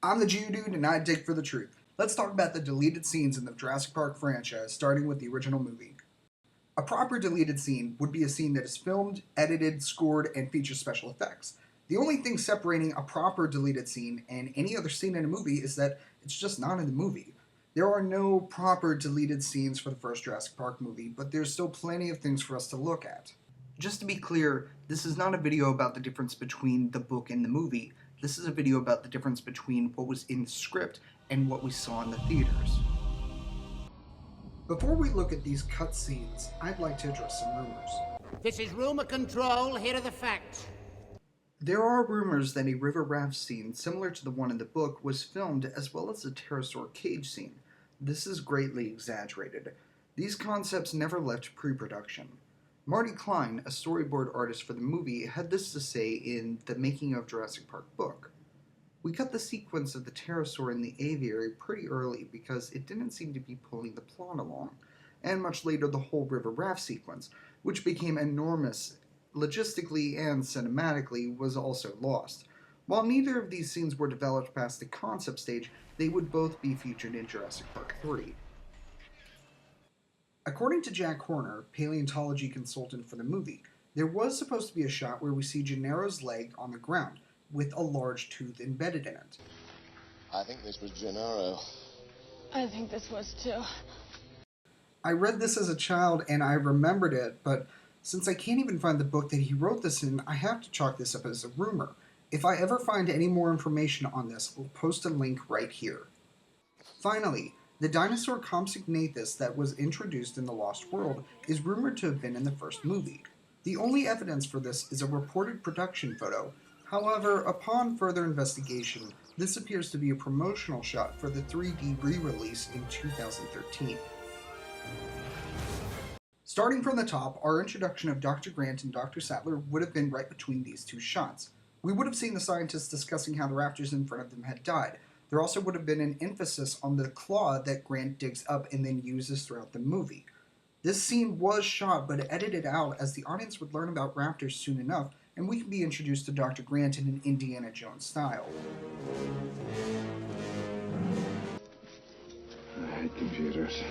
I'm the Geodude and I dig for the truth. Let's talk about the deleted scenes in the Jurassic Park franchise, starting with the original movie. A proper deleted scene would be a scene that is filmed, edited, scored, and features special effects. The only thing separating a proper deleted scene and any other scene in a movie is that it's just not in the movie. There are no proper deleted scenes for the first Jurassic Park movie, but there's still plenty of things for us to look at. Just to be clear, this is not a video about the difference between the book and the movie. This is a video about the difference between what was in the script and what we saw in the theaters. Before we look at these cut scenes, I'd like to address some rumors. This is rumor control, here are the facts. There are rumors that a river raft scene similar to the one in the book was filmed, as well as a pterosaur cage scene. This is greatly exaggerated. These concepts never left pre-production. Marty Klein, a storyboard artist for the movie, had this to say in the Making of Jurassic Park book. We cut the sequence of the pterosaur in the aviary pretty early because it didn't seem to be pulling the plot along, and much later the whole river raft sequence, which became enormous logistically and cinematically, was also lost. While neither of these scenes were developed past the concept stage, they would both be featured in Jurassic Park 3. According to Jack Horner, paleontology consultant for the movie, there was supposed to be a shot where we see Gennaro's leg on the ground, with a large tooth embedded in it. I think this was Gennaro. I think this was too. I read this as a child and I remembered it, but since I can't even find the book that he wrote this in, I have to chalk this up as a rumor. If I ever find any more information on this, I'll post a link right here. Finally, the dinosaur Compsognathus that was introduced in The Lost World is rumored to have been in the first movie. The only evidence for this is a reported production photo. However, upon further investigation, this appears to be a promotional shot for the 3D re-release in 2013. Starting from the top, our introduction of Dr. Grant and Dr. Sattler would have been right between these two shots. We would have seen the scientists discussing how the raptors in front of them had died. There also would have been an emphasis on the claw that Grant digs up and then uses throughout the movie. This scene was shot but edited out as the audience would learn about raptors soon enough, and we can be introduced to Dr. Grant in an Indiana Jones style. I hate computers.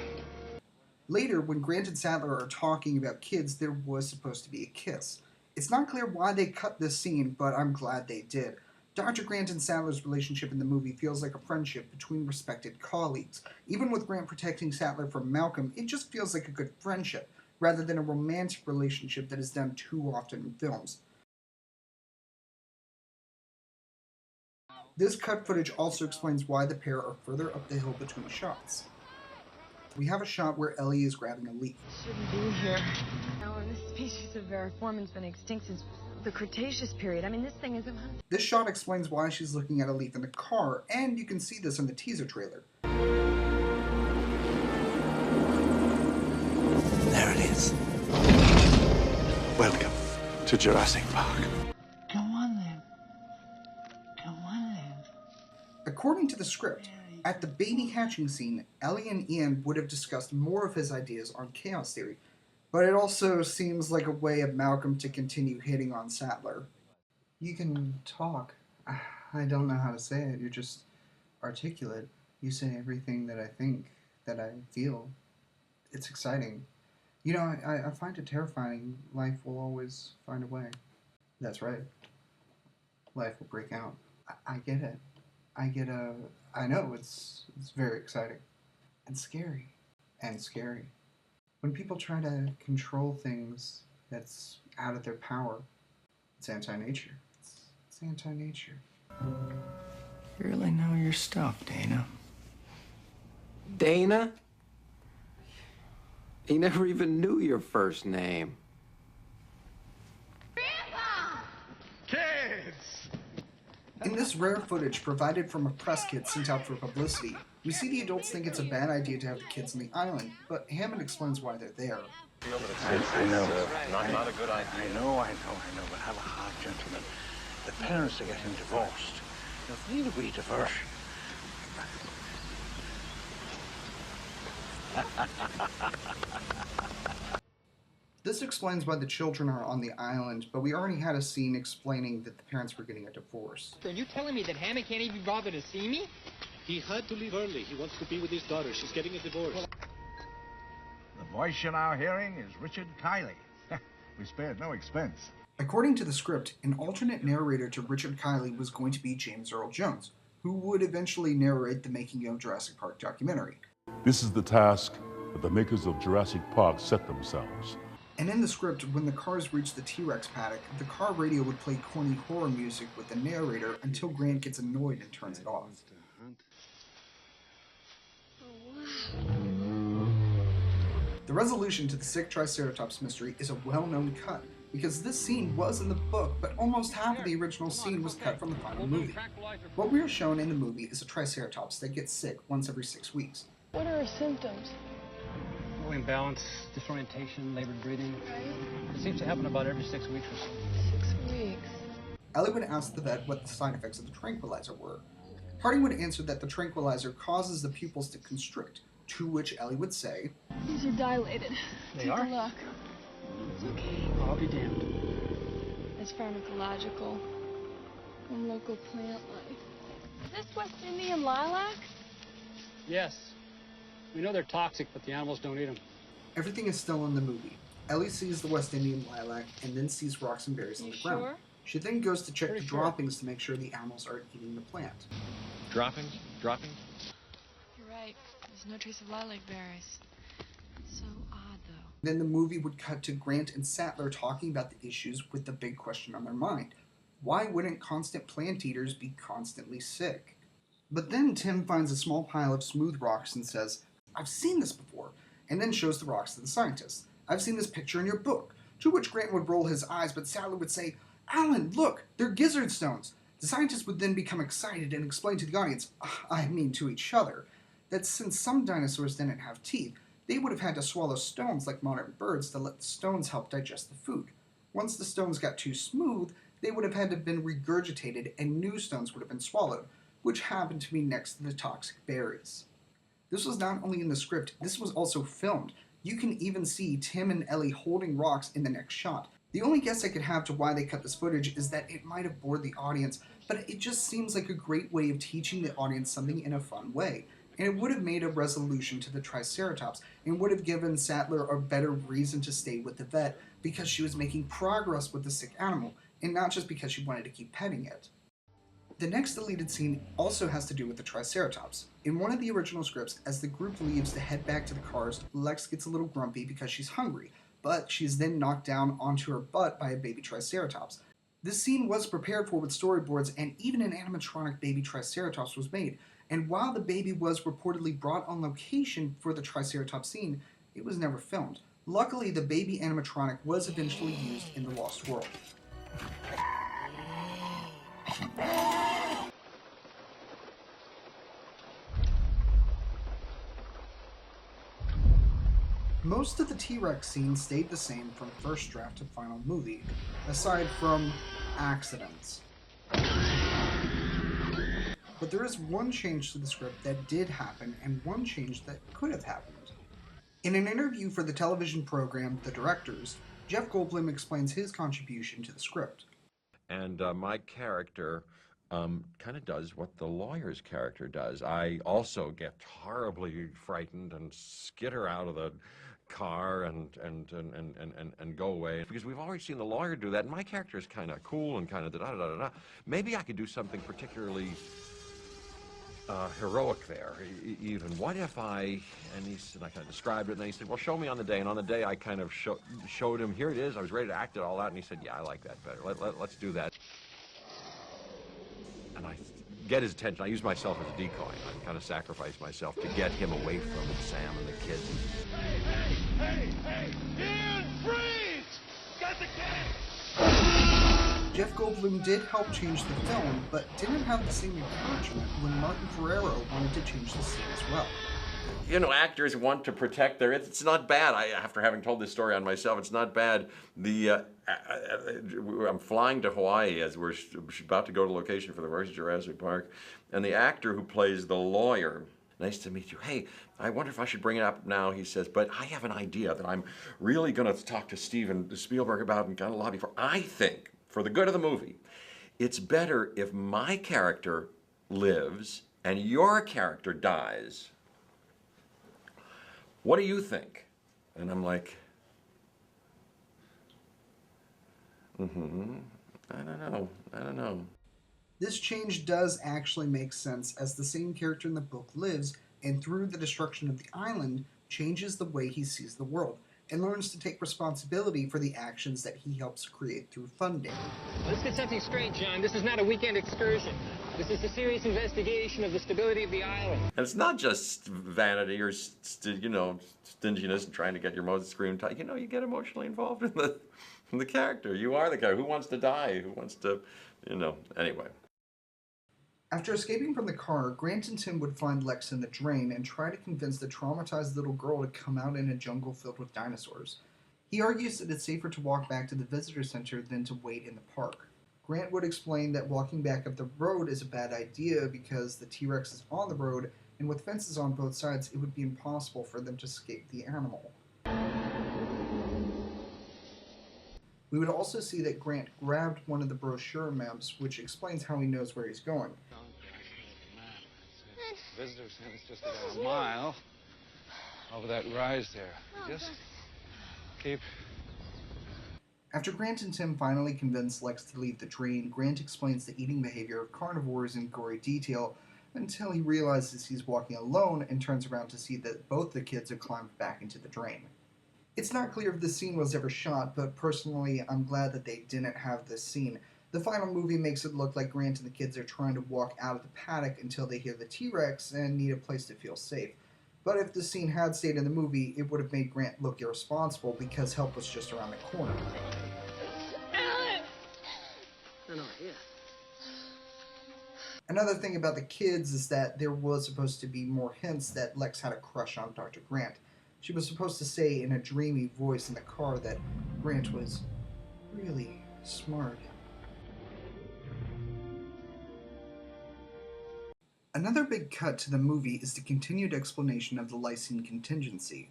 Later, when Grant and Sattler are talking about kids, there was supposed to be a kiss. It's not clear why they cut this scene, but I'm glad they did. Dr. Grant and Sattler's relationship in the movie feels like a friendship between respected colleagues. Even with Grant protecting Sattler from Malcolm, it just feels like a good friendship, rather than a romantic relationship that is done too often in films. This cut footage also explains why the pair are further up the hill between shots. We have a shot where Ellie is grabbing a leaf. Shouldn't be here. Now, this species of Variformin's been extinct since the Cretaceous period. I mean, this thing is... This shot explains why she's looking at a leaf in the car, and you can see this in the teaser trailer. There it is. Welcome to Jurassic Park. Go on then. Go on then. According to the script, at the baby hatching scene, Ellie and Ian would have discussed more of his ideas on chaos theory, but it also seems like a way of Malcolm to continue hitting on Sattler. You can talk. I don't know how to say it. You're just articulate. You say everything that I think, that I feel. It's exciting. You know, I find it terrifying. Life will always find a way. That's right. Life will break out. I get it. I know it's very exciting. And scary. And scary. When people try to control things that's out of their power, it's anti-nature. It's anti-nature. You really know your stuff, Dana. Dana? He never even knew your first name. In this rare footage provided from a press kit sent out for publicity, we see the adults think it's a bad idea to have the kids on the island, but Hammond explains why they're there. I know. Not a good idea. I know, but have a heart, gentlemen. The parents are getting divorced. They'll need a wee diversion. This explains why the children are on the island, but we already had a scene explaining that the parents were getting a divorce. Are you telling me that Hammond can't even bother to see me? He had to leave early. He wants to be with his daughter. She's getting a divorce. The voice you're now hearing is Richard Kiley. We spared no expense. According to the script, an alternate narrator to Richard Kiley was going to be James Earl Jones, who would eventually narrate the making of Jurassic Park documentary. This is the task that the makers of Jurassic Park set themselves. And in the script, when the cars reached the T-Rex paddock, the car radio would play corny horror music with the narrator until Grant gets annoyed and turns it off. The resolution to the sick Triceratops mystery is a well-known cut, because this scene was in the book, but almost half of the original scene was cut from the final movie. What we are shown in the movie is a Triceratops that gets sick once every 6 weeks. What are her symptoms? Low imbalance, disorientation, labored breathing. It seems to happen about every 6 weeks or so. 6 weeks. Ellie would ask the vet what the side effects of the tranquilizer were. Harding would answer that the tranquilizer causes the pupils to constrict, to which Ellie would say, These are dilated. They Take are? a look. It's okay. I'll be damned. It's pharmacological and local plant life. Is this West Indian lilac? Yes. We know they're toxic, but the animals don't eat them. everything is still in the movie. Ellie sees the West Indian lilac and then sees rocks and berries on the ground. Sure? She then goes to check Pretty the sure. droppings to make sure the animals aren't eating the plant. Droppings? Droppings? You're right. There's no trace of lilac berries. So odd, though. Then the movie would cut to Grant and Sattler talking about the issues with the big question on their mind. Why wouldn't constant plant eaters be constantly sick? But then Tim finds a small pile of smooth rocks and says, "I've seen this before," and then shows the rocks to the scientists. "I've seen this picture in your book." To which Grant would roll his eyes, but Sattler would say, "Alan, look, they're gizzard stones." The scientists would then become excited and explain to the audience, I mean to each other, that since some dinosaurs didn't have teeth, they would have had to swallow stones like modern birds to let the stones help digest the food. Once the stones got too smooth, they would have had to have been regurgitated and new stones would have been swallowed, which happened to be next to the toxic berries. This was not only in the script, this was also filmed. You can even see Tim and Ellie holding rocks in the next shot. The only guess I could have to why they cut this footage is that it might have bored the audience, but it just seems like a great way of teaching the audience something in a fun way. And it would have made a resolution to the Triceratops and would have given Sattler a better reason to stay with the vet because she was making progress with the sick animal, and not just because she wanted to keep petting it. The next deleted scene also has to do with the Triceratops. In one of the original scripts, as the group leaves to head back to the cars, Lex gets a little grumpy because she's hungry, but she's then knocked down onto her butt by a baby Triceratops. This scene was prepared for with storyboards, and even an animatronic baby Triceratops was made, and while the baby was reportedly brought on location for the Triceratops scene, it was never filmed. Luckily, the baby animatronic was eventually used in The Lost World. Most of the T-Rex scenes stayed the same from first draft to final movie, aside from accidents. But there is one change to the script that did happen, and one change that could have happened. In an interview for the television program The Directors, Jeff Goldblum explains his contribution to the script. And my character kind of does what the lawyer's character does. I also get horribly frightened and skitter out of the car and go away, because we've already seen the lawyer do that, and my character is kind of cool and kind of da-da-da-da-da. Maybe I could do something particularly heroic there, even. What if I, and I kind of described it, and then he said, well, show me on the day. And on the day, I kind of showed him, here it is. I was ready to act it all out, and he said, yeah, I like that better. Let's do that. And I get his attention. I use myself as a decoy. I kind of sacrifice myself to get him away from Sam and the kids. Hey! Ian, freeze! Got the kid! Jeff Goldblum did help change the film, but didn't have the same encouragement when Martin Ferrero wanted to change the scene as well. You know, actors want to protect their... It's not bad. After having told this story on myself, it's not bad. I'm flying to Hawaii as we're about to go to location for the first Jurassic Park, and the actor who plays the lawyer Nice to meet you. Hey, I wonder if I should bring it up now, he says, but I have an idea that I'm really going to talk to Steven Spielberg about and kind of lobby for. I think, for the good of the movie, it's better if my character lives and your character dies. What do you think? And I'm like, I don't know. This change does actually make sense, as the same character in the book lives, and through the destruction of the island, changes the way he sees the world, and learns to take responsibility for the actions that he helps create through funding. Let's get something straight, John. This is not a weekend excursion. This is a serious investigation of the stability of the island. And it's not just vanity or, stinginess and trying to get your most screen time. You get emotionally involved in the character. You are the guy. Who wants to die? Who wants to, anyway. After escaping from the car, Grant and Tim would find Lex in the drain and try to convince the traumatized little girl to come out in a jungle filled with dinosaurs. He argues that it's safer to walk back to the visitor center than to wait in the park. Grant would explain that walking back up the road is a bad idea because the T-Rex is on the road, and with fences on both sides, it would be impossible for them to escape the animal. We would also see that Grant grabbed one of the brochure maps, which explains how he knows where he's going. Visitor center's just about a mile over that rise there. Just keep... After Grant and Tim finally convince Lex to leave the drain, Grant explains the eating behavior of carnivores in gory detail until he realizes he's walking alone and turns around to see that both the kids have climbed back into the drain. It's not clear if this scene was ever shot, but personally, I'm glad that they didn't have this scene. The final movie makes it look like Grant and the kids are trying to walk out of the paddock until they hear the T-Rex and need a place to feel safe. But if the scene had stayed in the movie, it would have made Grant look irresponsible because help was just around the corner. Another thing about the kids is that there was supposed to be more hints that Lex had a crush on Dr. Grant. She was supposed to say in a dreamy voice in the car that Grant was really smart. Another big cut to the movie is the continued explanation of the lysine contingency.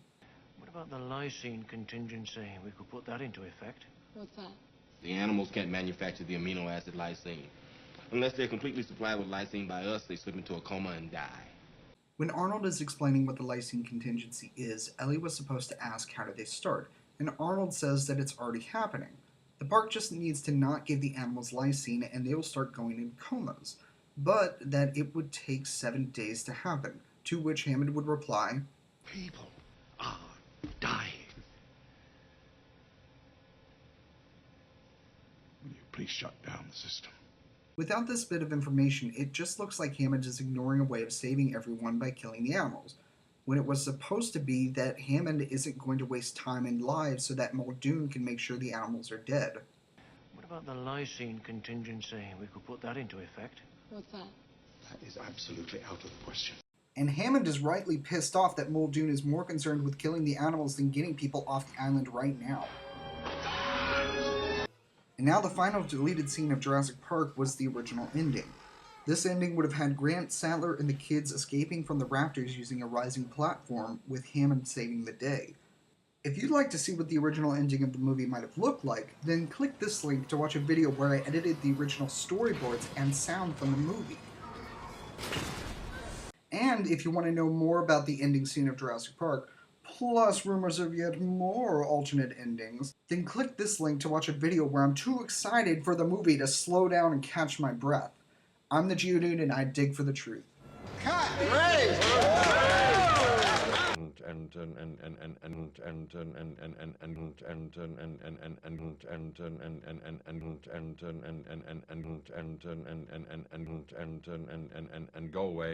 What about the lysine contingency? We could put that into effect. What's that? The animals can't manufacture the amino acid lysine. Unless they're completely supplied with lysine by us, they slip into a coma and die. When Arnold is explaining what the lysine contingency is, Ellie was supposed to ask how did they start, and Arnold says that it's already happening. The park just needs to not give the animals lysine and they will start going in comas, but that it would take 7 days to happen, to which Hammond would reply, People are dying. Will you please shut down the system? Without this bit of information, it just looks like Hammond is ignoring a way of saving everyone by killing the animals, when it was supposed to be that Hammond isn't going to waste time and lives so that Muldoon can make sure the animals are dead. What about the lysine contingency? We could put that into effect. What's that? That is absolutely out of the question. And Hammond is rightly pissed off that Muldoon is more concerned with killing the animals than getting people off the island right now. And now the final deleted scene of Jurassic Park was the original ending. This ending would have had Grant, Sattler, and the kids escaping from the raptors using a rising platform, with Hammond saving the day. If you'd like to see what the original ending of the movie might have looked like, then click this link to watch a video where I edited the original storyboards and sound from the movie. And if you want to know more about the ending scene of Jurassic Park, plus rumors of yet more alternate endings, then click this link to watch a video where I'm too excited for the movie to slow down and catch my breath. I'm the Geodude and I dig for the truth. Cut! Great! And go away.